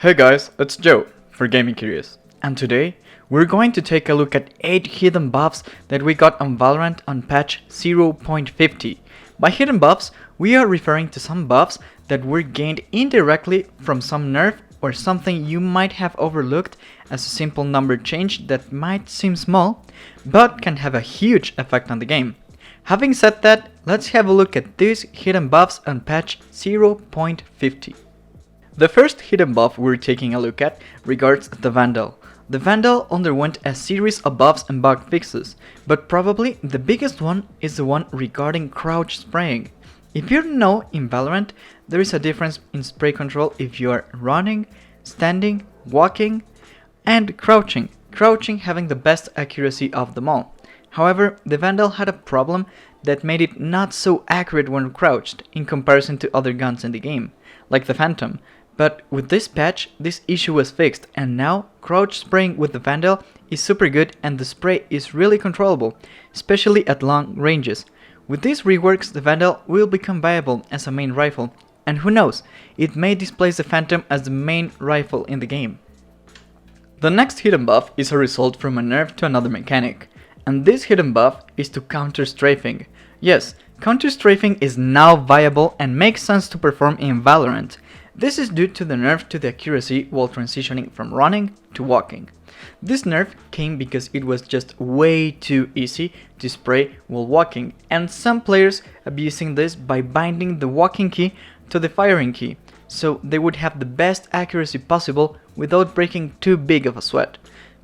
Hey guys, it's Joe for Gaming Curious, and today we're going to take a look at 8 hidden buffs that we got on Valorant on patch 0.50. By hidden buffs, we are referring to some buffs that were gained indirectly from some nerf or something you might have overlooked as a simple number change that might seem small, but can have a huge effect on the game. Having said that, let's have a look at these hidden buffs on patch 0.50. The first hidden buff we're taking a look at regards the Vandal. The Vandal underwent a series of buffs and bug fixes, but probably the biggest one is the one regarding crouch spraying. If you know, in Valorant, there is a difference in spray control if you are running, standing, walking, and crouching. Crouching having the best accuracy of them all. However, the Vandal had a problem that made it not so accurate when crouched in comparison to other guns in the game, like the Phantom. But with this patch, this issue was fixed, and now crouch spraying with the Vandal is super good and the spray is really controllable, especially at long ranges. With these reworks, the Vandal will become viable as a main rifle, and who knows, it may displace the Phantom as the main rifle in the game. The next hidden buff is a result from a nerf to another mechanic, and this hidden buff is to counter-strafing. Yes, counter-strafing is now viable and makes sense to perform in Valorant. This is due to the nerf to the accuracy while transitioning from running to walking. This nerf came because it was just way too easy to spray while walking, and some players abusing this by binding the walking key to the firing key, so they would have the best accuracy possible without breaking too big of a sweat.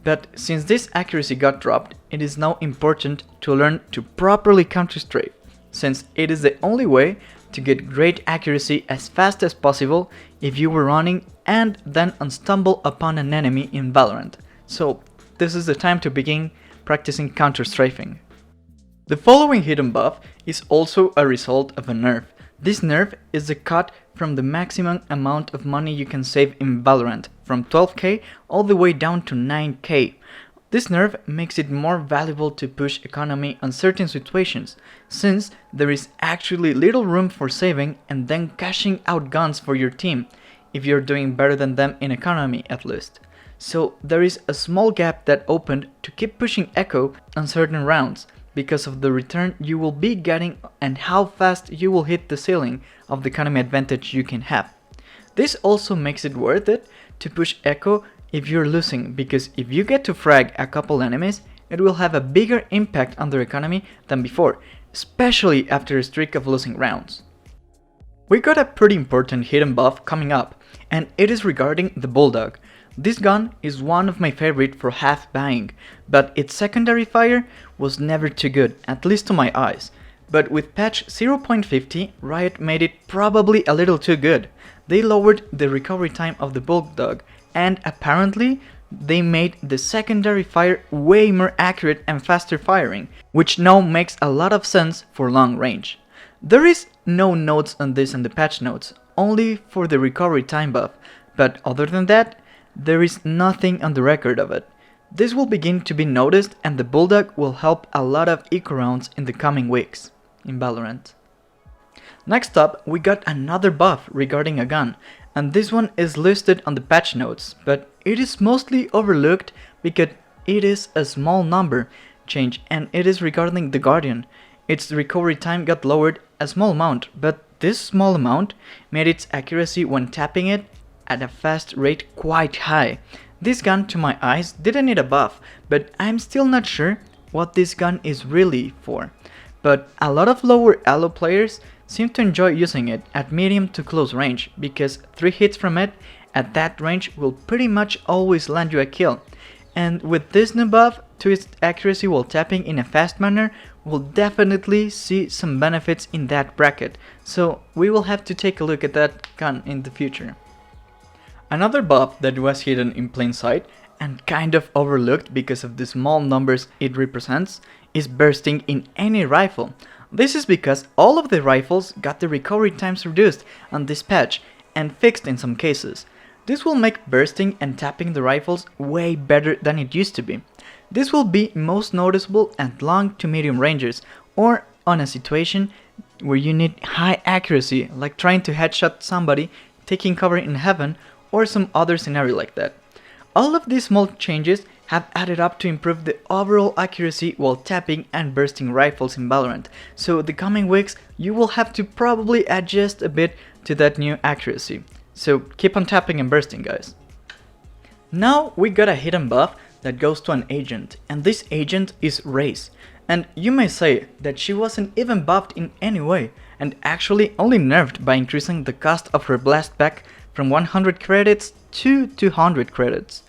But since this accuracy got dropped, it is now important to learn to properly counter-strafe, since it is the only way to get great accuracy as fast as possible if you were running and then stumble upon an enemy in Valorant. So this is the time to begin practicing counter-strafing. The following hidden buff is also a result of a nerf. This nerf is the cut from the maximum amount of money you can save in Valorant, from 12k all the way down to 9k. This nerf makes it more valuable to push economy on certain situations, since there is actually little room for saving and then cashing out guns for your team, if you're doing better than them in economy at least. So there is a small gap that opened to keep pushing echo on certain rounds, because of the return you will be getting and how fast you will hit the ceiling of the economy advantage you can have. This also makes it worth it to push echo if you're losing, because if you get to frag a couple enemies, it will have a bigger impact on their economy than before, especially after a streak of losing rounds. We got a pretty important hidden buff coming up, and it is regarding the BULLDOG. This gun is one of my favorite for half buying, but its secondary fire was never too good, at least to my eyes. But with patch 0.50, Riot made it probably a little too good. They lowered the recovery time of the BULLDOG, and apparently they made the secondary fire way more accurate and faster firing, which now makes a lot of sense for long range. There is no notes on this in the patch notes, only for the recovery time buff, but other than that, there is nothing on the record of it. This will begin to be noticed, and the BULLDOG will help a lot of eco rounds in the coming weeks in Valorant. Next up, we got another buff regarding a gun, and this one is listed on the patch notes, but it is mostly overlooked because it is a small number change and it is regarding the Guardian. Its recovery time got lowered a small amount, but this small amount made its accuracy when tapping it at a fast rate quite high. This gun to my eyes didn't need a buff, but I'm still not sure what this gun is really for. But a lot of lower elo players seem to enjoy using it at medium to close range, because 3 hits from it at that range will pretty much always land you a kill. And with this new buff to its accuracy while tapping in a fast manner, we'll definitely see some benefits in that bracket, so we will have to take a look at that gun in the future. Another buff that was hidden in plain sight and kind of overlooked because of the small numbers it represents is bursting in any rifle. This is because all of the rifles got the recovery times reduced on this patch and fixed in some cases. This will make bursting and tapping the rifles way better than it used to be. This will be most noticeable at long to medium ranges, or on a situation where you need high accuracy, like trying to headshot somebody taking cover in heaven, or some other scenario like that. All of these small changes have added up to improve the overall accuracy while tapping and bursting rifles in Valorant, so the coming weeks you will have to probably adjust a bit to that new accuracy. So keep on tapping and bursting, guys. Now we got a hidden buff that goes to an agent, and this agent is Raze. And you may say that she wasn't even buffed in any way, and actually only nerfed by increasing the cost of her blast pack from 100 credits to 200 credits.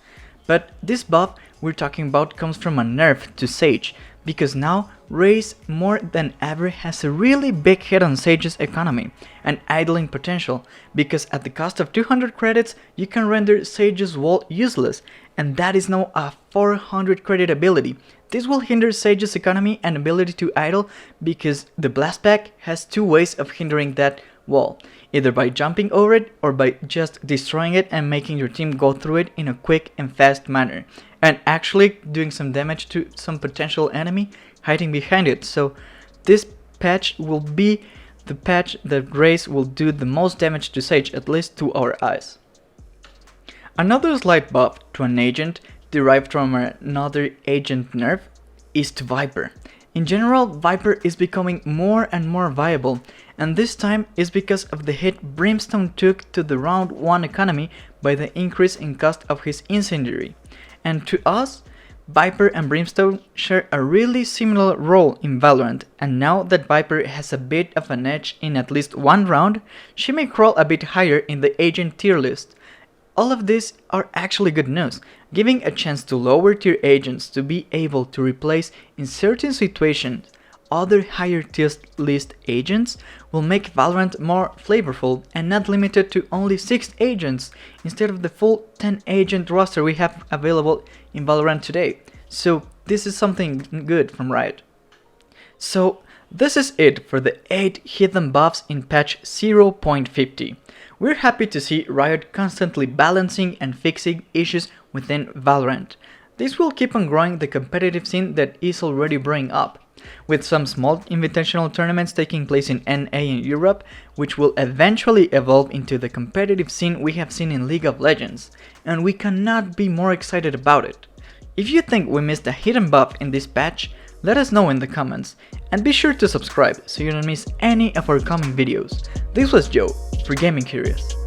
But this buff we're talking about comes from a nerf to Sage, because now Raze more than ever has a really big hit on Sage's economy and idling potential, because at the cost of 200 credits you can render Sage's wall useless, and that is now a 400 credit ability. This will hinder Sage's economy and ability to idle, because the blast pack has two ways of hindering that wall, either by jumping over it or by just destroying it and making your team go through it in a quick and fast manner, and actually doing some damage to some potential enemy hiding behind it. So this patch will be the patch that Raze will do the most damage to Sage, at least to our eyes. Another slight buff to an agent derived from another agent nerf is to Viper. In general, Viper is becoming more and more viable, and this time is because of the hit Brimstone took to the round 1 economy by the increase in cost of his incendiary. And to us, Viper and Brimstone share a really similar role in Valorant, and now that Viper has a bit of an edge in at least one round, she may crawl a bit higher in the agent tier list. All of these are actually good news. Giving a chance to lower tier agents to be able to replace in certain situations other higher tier list agents will make Valorant more flavorful and not limited to only 6 agents instead of the full 10 agent roster we have available in Valorant today. So this is something good from Riot. So this is it for the 8 hidden buffs in patch 0.50. We're happy to see Riot constantly balancing and fixing issues within Valorant. This will keep on growing the competitive scene that is already brewing up, with some small invitational tournaments taking place in NA in Europe, which will eventually evolve into the competitive scene we have seen in League of Legends, and we cannot be more excited about it. If you think we missed a hidden buff in this patch, let us know in the comments, and be sure to subscribe so you don't miss any of our coming videos. This was Joe for Gaming Curious.